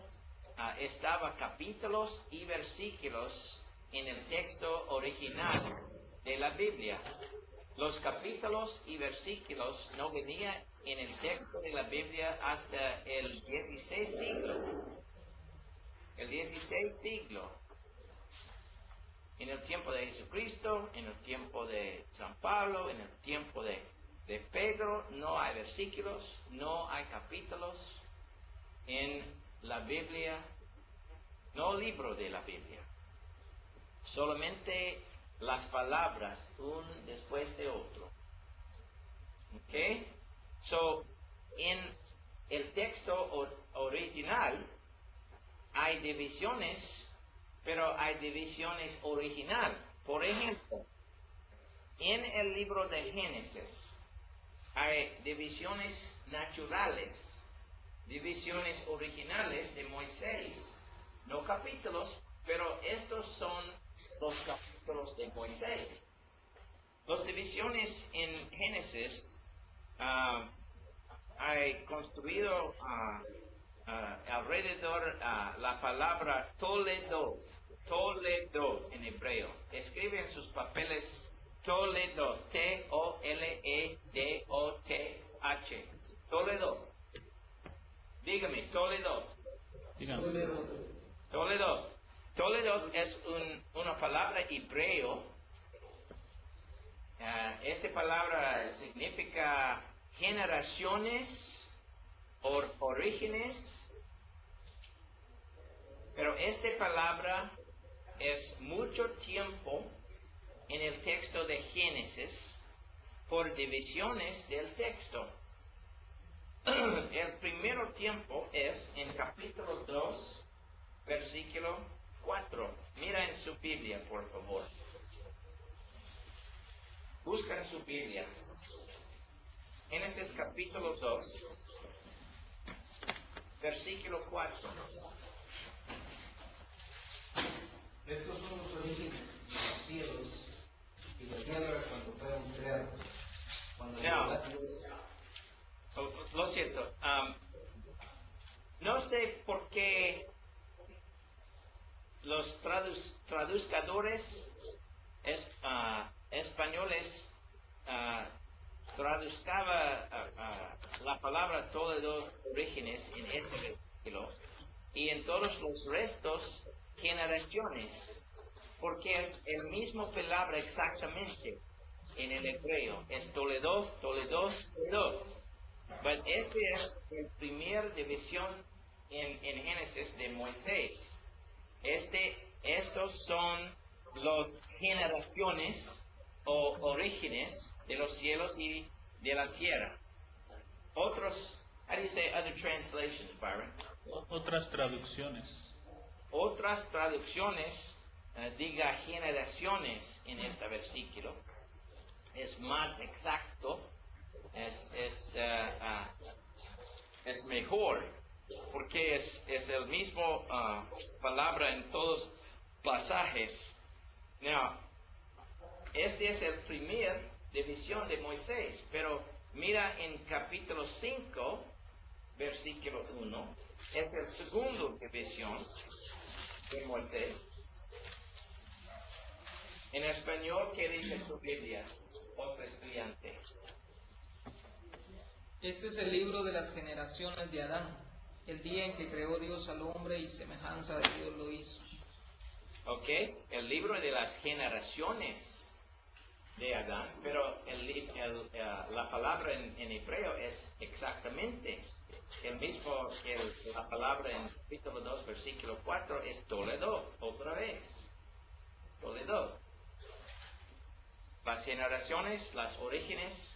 estaba capítulos y versículos en el texto original de la Biblia. Los capítulos y versículos no venían en el texto de la Biblia hasta el 16 siglo. El 16 siglo. En el tiempo de Jesucristo, en el tiempo de San Pablo, en el tiempo de Pedro, no hay versículos, no hay capítulos en la Biblia, no libro de la Biblia. Solamente las palabras, un después de otro. ¿Ok? So, en el texto original hay divisiones, pero hay divisiones original. Por ejemplo, en el libro de Génesis hay divisiones naturales, divisiones originales de Moisés, no capítulos, pero estos son los capítulos de Moisés. Las divisiones en Génesis hay construido alrededor la palabra Toledo en hebreo. Escribe en sus papeles Toledo, T-O-L-E-D-O-T-H. Toledo. Dígame, Toledo. Toledo es una palabra hebreo. Esta palabra significa generaciones o orígenes, pero esta palabra es mucho tiempo en el texto de Génesis por divisiones del texto. El primer tiempo es en capítulo 2, versículo 4. Mira en su Biblia, por favor. Busca en su Biblia. Génesis capítulo 2, versículo 4. Estos son los orígenes de los cielos y la tierra cuando fueron creados. Cuando Lo siento. No sé por qué los traducadores españoles traduzcaba la palabra todos los orígenes en este versículo y en todos los restos generaciones, porque es el mismo palabra exactamente en el hebreo. Es Toledo. Pero este es el primer división en Génesis de Moisés. Estos son las generaciones o orígenes de los cielos y de la tierra. Otros, how do you say other translations, Byron? Otras traducciones. Otras traducciones, diga generaciones en este versículo. Es más exacto, es mejor, porque es el mismo palabra en todos pasajes. Now, este es el primer división de Moisés, pero mira en capítulo 5, versículo 1, es el segundo división de Moisés. En español, ¿qué dice su Biblia? Otro estudiante. Este es el libro de las generaciones de Adán, el día en que creó Dios al hombre y semejanza de Dios lo hizo. Ok, el libro de las generaciones. de Adán, pero la palabra en hebreo es exactamente el mismo que la palabra en capítulo 2, versículo 4, es Toledo, otra vez. Toledo. Las generaciones, las orígenes,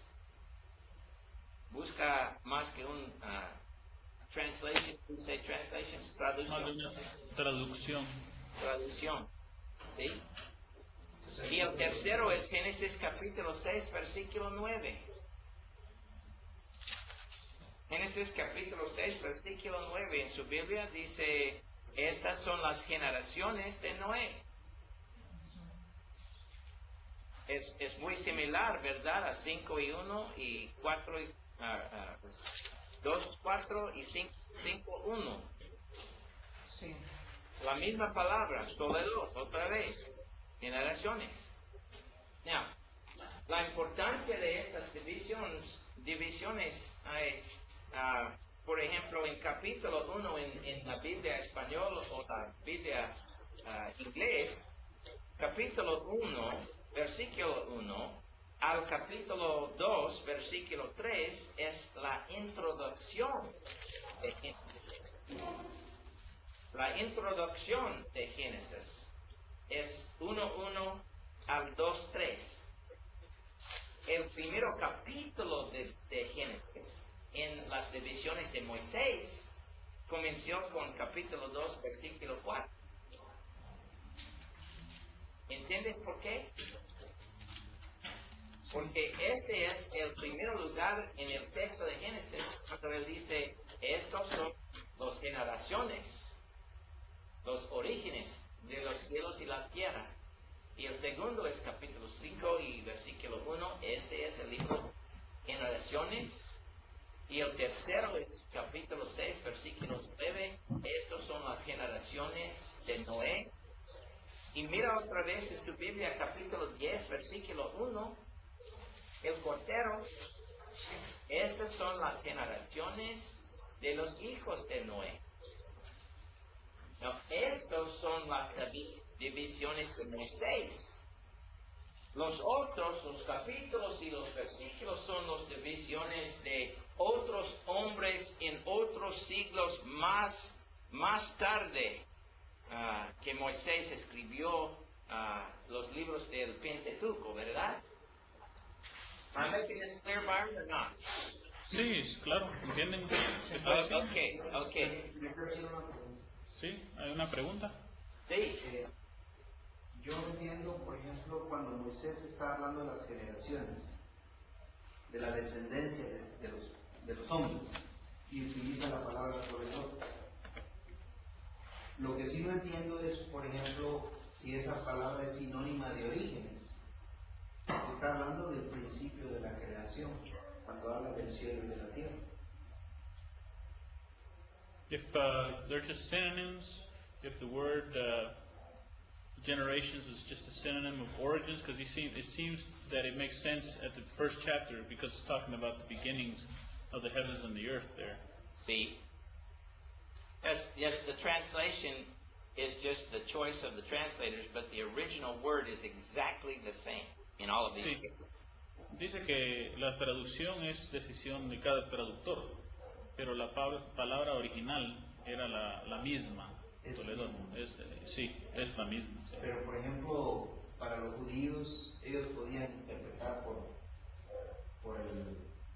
busca más que un translation, say translation, Más de traducción. una traducción. Traducción, ¿sí? Y el tercero es Génesis capítulo 6, versículo 9. Génesis capítulo 6, versículo 9. En su Biblia dice, estas son las generaciones de Noé. Es muy similar, ¿verdad? A 5 y 1 y 4 y 2, 4 y 5, 1. Sí. La misma palabra, Toledo, otra vez, generaciones. Now, la importancia de estas divisiones hay, por ejemplo, en capítulo 1 en la Biblia español o la Biblia inglés, capítulo 1, versículo 1, al capítulo 2, versículo 3, es la introducción de Génesis. La introducción de Génesis es 1:1 al 2:3. El primer capítulo de Génesis en las divisiones de Moisés comenzó con capítulo 2, versículo 4. ¿Entiendes por qué? Porque este es el primer lugar en el texto de Génesis cuando él dice, estos son las generaciones, los orígenes de los cielos y la tierra. Y el segundo es capítulo 5 y versículo 1, este es el libro de generaciones. Y el tercero es capítulo 6, versículo 9, estos son las generaciones de Noé. Y mira otra vez en su Biblia, capítulo 10, versículo 1, el Cordero. Estas son las generaciones de los hijos de Noé. No, estos son las divisiones de Moisés. Los otros, los capítulos y los versículos son las divisiones de otros hombres en otros siglos más tarde que Moisés escribió los libros del Pentateuco, ¿verdad? ¿Am I making this clear, Byron, or not? Sí, claro, ¿entienden qué está diciendo? Okay. Sí, hay una pregunta. Sí. Yo entiendo, por ejemplo, cuando Moisés está hablando de las generaciones, de la descendencia de los hombres, y utiliza la palabra proveedor. Lo que sí no entiendo es, por ejemplo, si esa palabra es sinónima de orígenes. Está hablando del principio de la creación, cuando habla del cielo y de la tierra. If they're just synonyms, if the word generations is just a synonym of origins, because it seems that it makes sense at the first chapter because it's talking about the beginnings of the heavens and the earth there. See? Yes, the translation is just the choice of the translators, but the original word is exactly the same in all of these Sí. cases. Dice que la traducción es decisión de cada traductor, pero la palabra original era la misma. Toledo, sí, es la misma. Sí. Pero, por ejemplo, para los judíos, ellos podían interpretar por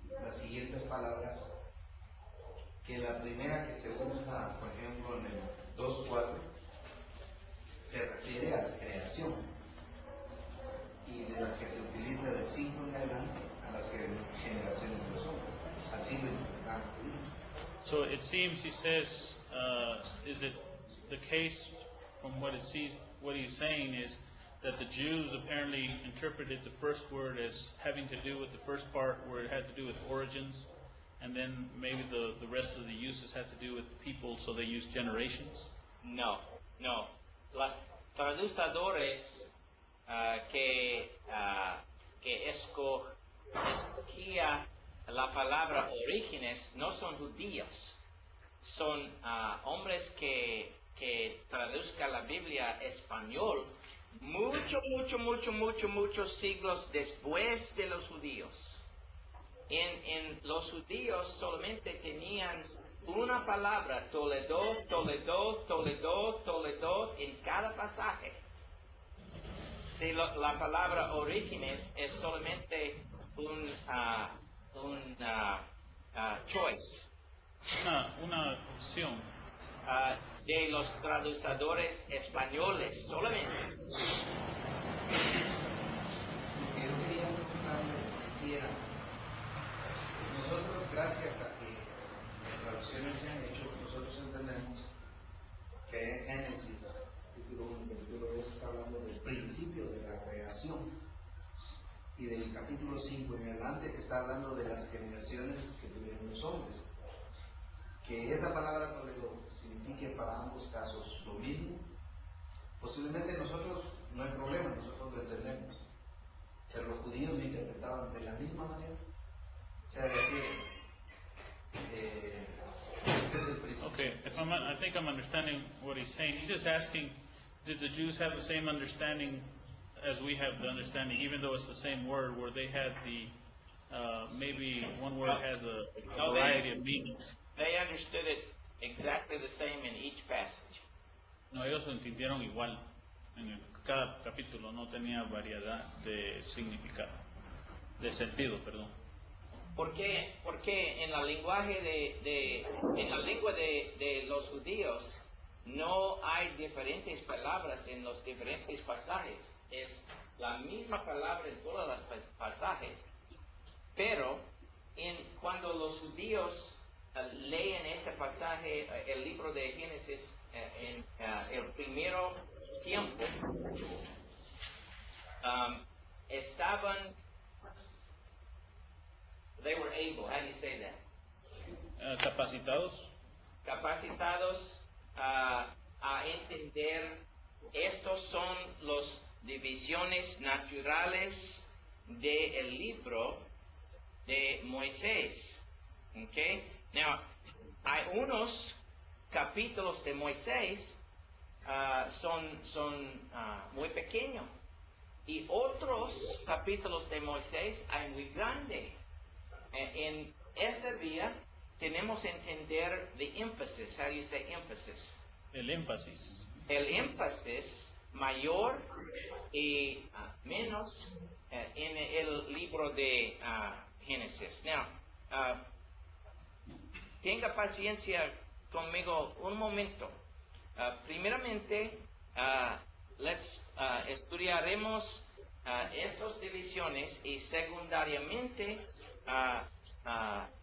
las siguientes palabras, que la primera que se usa, por ejemplo, en el 2:4, se refiere a la creación, y de las que se utiliza del 5 en adelante a las generaciones de los hombres. Así lo interpretaban los judíos. So it seems he says, is it the case from what he's saying is that the Jews apparently interpreted the first word as having to do with the first part where it had to do with origins, and then maybe the rest of the uses had to do with the people, so they used generations? No. Los traducadores que escogía la palabra orígenes no son judíos, son hombres que traduzcan la Biblia español muchos siglos después de los judíos. En los judíos solamente tenían una palabra, Toledo, en cada pasaje. Sí, la palabra orígenes es solamente un choice Una opción. de los traducidores españoles, solamente. Lo que yo quería preguntarle si era, nosotros gracias a que las traducciones se han hecho, nosotros entendemos que en Génesis, capítulo 1 y capítulo 2 está hablando del principio de la creación, y del capítulo 5 en adelante está hablando de las generaciones que tuvieron los hombres. Que esa palabra Toledo signifique para ambos casos lo mismo, posiblemente nosotros no hay problema, nosotros lo entendemos, pero los judíos lo interpretaban de la misma manera. O sea, decir, este es el principio. Okay, I think I'm understanding what he's saying. He's just asking, did the Jews have the same understanding as we have the understanding, even though it's the same word, where they had the, maybe one word has a variety of meanings? They understood it exactly the same in each passage. No, ellos lo entendieron igual. Cada capítulo no tenía variedad de significado, de sentido, perdón. Porque en la lenguaje en la lengua de los judíos no hay diferentes palabras en los diferentes pasajes. Es la misma palabra en todos los pasajes. Pero cuando los judíos leen este pasaje, el libro de Génesis, en el primer tiempo, they were able, how do you say that? Capacitados Capacitados a entender, estos son las divisiones naturales del libro de Moisés. Okay? Now, hay unos capítulos de Moisés son muy pequeños, y otros capítulos de Moisés hay muy grandes. En este día tenemos que entender the emphasis. How do you say emphasis? el énfasis. El énfasis mayor y menos en el libro de Génesis. Now, tenga paciencia conmigo un momento. Primeramente, estudiaremos estas divisiones, y secundariamente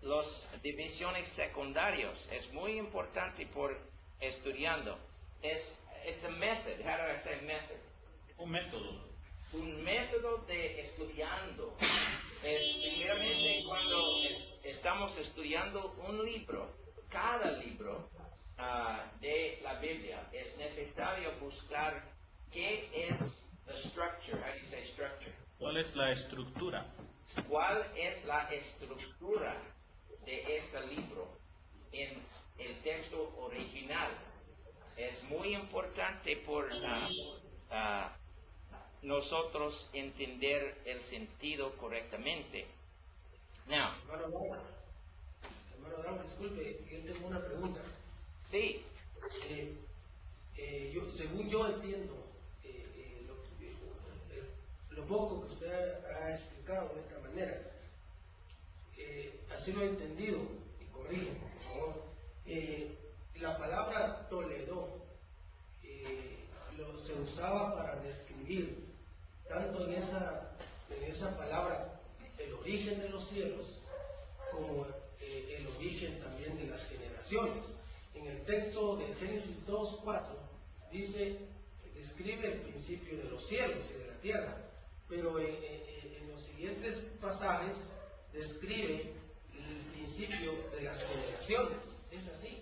las divisiones secundarias. Es muy importante por estudiando. It's a method. How do I say method? Un método. Un método de estudiando. Primeramente, cuando estamos estudiando un libro, cada libro de la Biblia, es necesario buscar qué es the structure. How do you say structure? ¿Cuál es la estructura? ¿Cuál es la estructura de este libro en el texto original? Es muy importante por nosotros entender el sentido correctamente. Now, Hermano Dan, disculpe, yo tengo una pregunta. sí, Según yo entiendo, lo poco que usted ha explicado de esta manera, así lo he entendido, y corrijo, por favor. La palabra Toledo se usaba para describir, tanto en esa palabra, el origen de los cielos, como el origen también de las generaciones. En el texto de Génesis 2:4 describe el principio de los cielos y de la tierra, pero en los siguientes pasajes describe el principio de las generaciones. ¿Es así?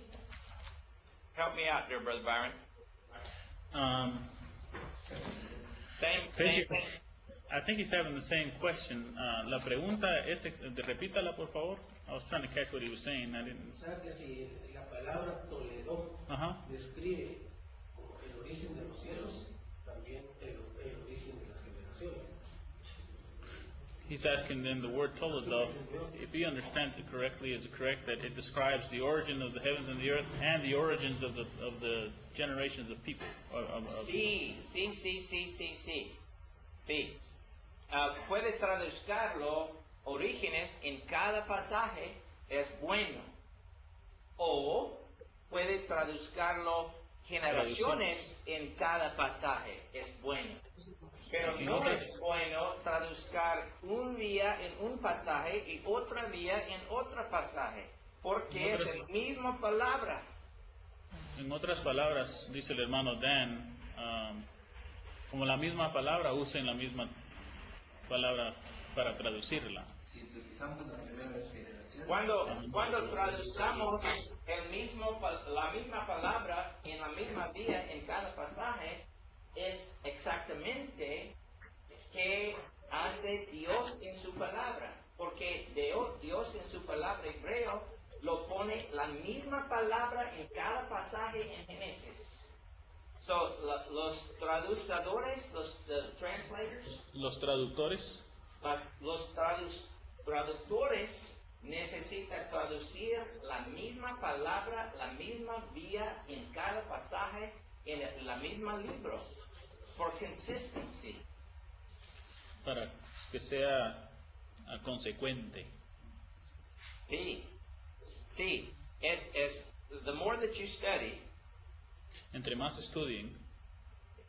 help me out there, Brother Byron. Same Basically, thing. I think he's having the same question. La pregunta es, repítala por favor. I was trying to catch what he was saying. I didn't. O sea que si la palabra Toledo Ajá. describe como el origen de los cielos, también generaciones. He's asking then, the word Toledot, if he understands it correctly, is it correct that it describes the origin of the heavens and the earth and the origins of the generations of people? Sí. Puede traducirlo, orígenes en cada pasaje es bueno. O puede traducirlo, generaciones en cada pasaje es bueno. Pero no es bueno traducir un día en un pasaje y otro día en otro pasaje, porque es la misma palabra. En otras palabras, dice el hermano Dan, como la misma palabra, usen la misma palabra para traducirla. Si utilizamos la primera generación, Cuando traducamos la misma palabra en la misma día en cada pasaje, es exactamente que hace Dios en su palabra, porque Dios en su palabra hebreo lo pone la misma palabra en cada pasaje en Génesis. So, los traductores, los translators, Los traductores los traductores necesitan traducir la misma palabra, la misma vía en cada pasaje en la misma libro, for consistency. para que sea consecuente. Sí. The more that you study, Entre más estudien,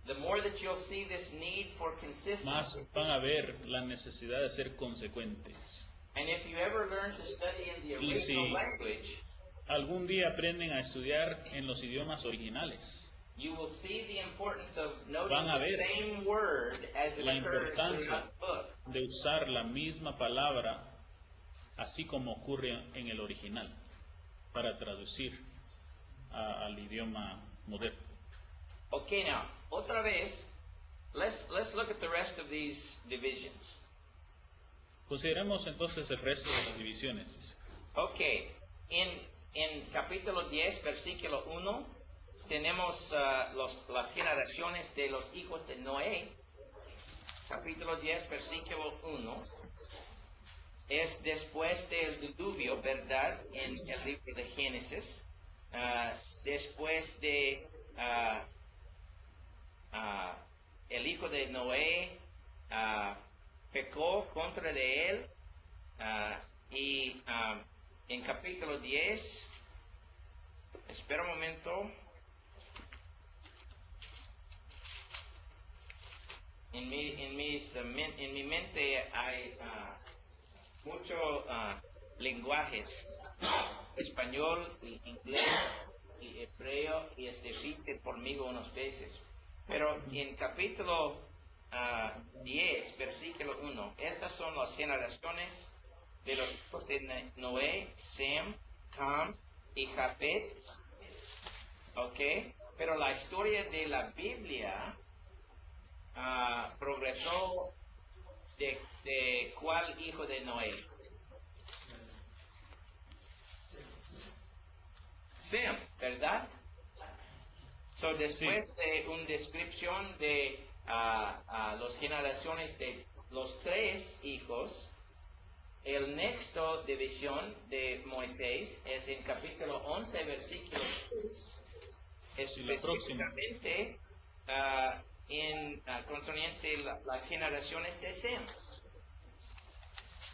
the more that you'll see this need for consistency. más van a ver la necesidad de ser consecuentes. And if you ever learn to study in the Y si original language, algún día aprenden a estudiar en los idiomas originales, you will see the importance of noting van a the ver same word as it la occurs importancia throughout the book. de usar la misma palabra así como ocurre en el original para traducir al idioma moderno. Okay, now, otra vez, let's look at the rest of these divisions. Consideremos entonces el resto de las divisiones. Okay, en capítulo 10, versículo 1, tenemos las generaciones de los hijos de Noé. Capítulo 10, versículo 1, es después del diluvio, ¿verdad? En el libro de Génesis. Después de el hijo de Noé pecó contra de él, y en capítulo 10, espera un momento, en mi mente hay muchos lenguajes, español y inglés y hebreo, y es difícil por mí unas veces. Pero en capítulo 10, versículo 1, estas son las generaciones de los hijos de Noé, Sem, Cam y Japet. ¿Ok? Pero la historia de la Biblia progresó de ¿cuál hijo de Noé? Sem, ¿verdad? So, después de una descripción de las generaciones de los tres hijos, el nexto división de Moisés es en capítulo 11, versículo 6, específicamente concerniente las generaciones de Sem.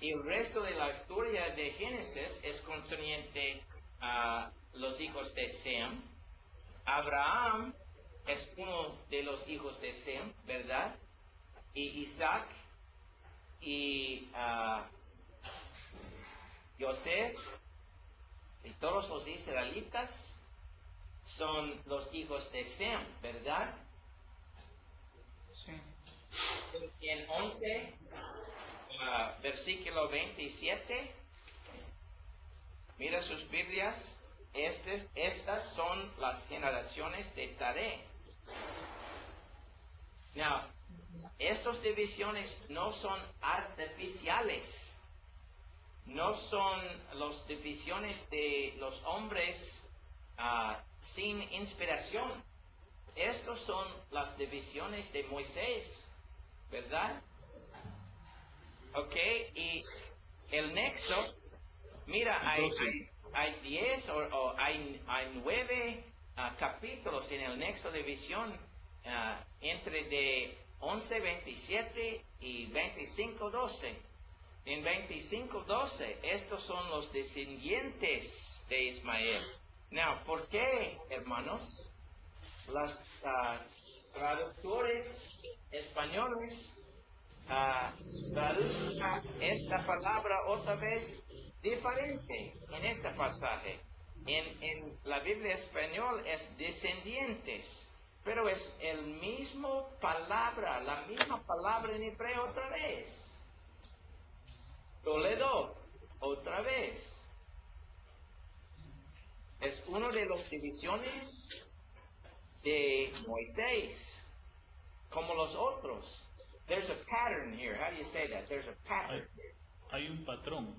Y el resto de la historia de Génesis es concerniente a los hijos de Sem. Abraham es uno de los hijos de Sem, ¿verdad? Y Isaac y José y todos los israelitas son los hijos de Sem, ¿verdad? Sí. En 11, versículo 27, mira sus Biblias. Estas son las generaciones de Taré. Now, estas divisiones no son artificiales, no son las divisiones de los hombres sin inspiración. Estas son las divisiones de Moisés. ¿verdad? Ok, y el nexo, mira, hay 10 o hay 9 capítulos en el nexo de visión entre de 11:27 y 25:12. En 25:12, estos son los descendientes de Ismael. Now, ¿por qué, hermanos? Las traductores españoles traducen esta palabra otra vez diferente en este pasaje. En la Biblia española es descendientes, pero es la misma palabra en hebreo otra vez. Toledo, otra vez. Es una de las divisiones de Moisés, como los otros. There's a pattern here. How do you say that? There's a pattern. Hay un patrón.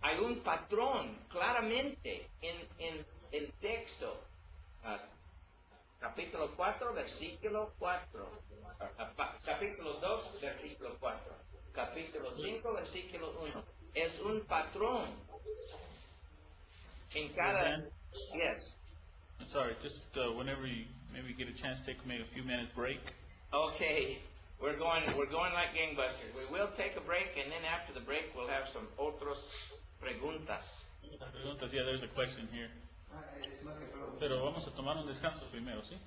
Hay un patrón claramente en el texto. Capítulo 4, versículo 4. Capítulo 2, versículo 4. Capítulo 5, versículo 1. Es un patrón en cada... Dan? Yes. I'm sorry, just whenever you maybe get a chance, take maybe a few minutes break. Okay. We're going like gangbusters. We will take a break, and then after the break, we'll have some otros preguntas. Preguntas, yeah, there's a question here. Es más que pregunta. Pero vamos a tomar un descanso primero, ¿sí?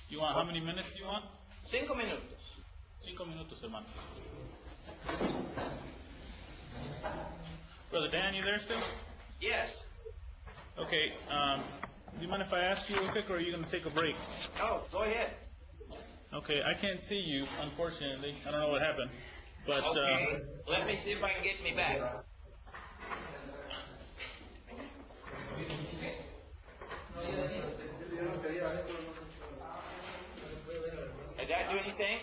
You want, how many minutes do you want? 5 minutos. 5 minutos, hermano. Brother Dan, you there still? Yes. Okay, do you mind if I ask you real quick, or are you going to take a break? Oh, go ahead. Okay, I can't see you, unfortunately. I don't know what happened. But, Okay. Let me see if I can get me back. Did that do anything?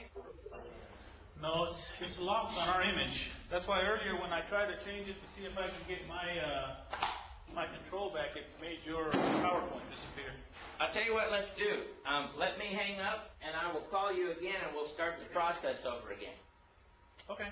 no, it's locked on our image. That's why earlier when I tried to change it to see if I could get my control back, it made your PowerPoint disappear. I'll tell you what, let's do. Let me hang up, and I will call you again, and we'll start the process over again. Okay.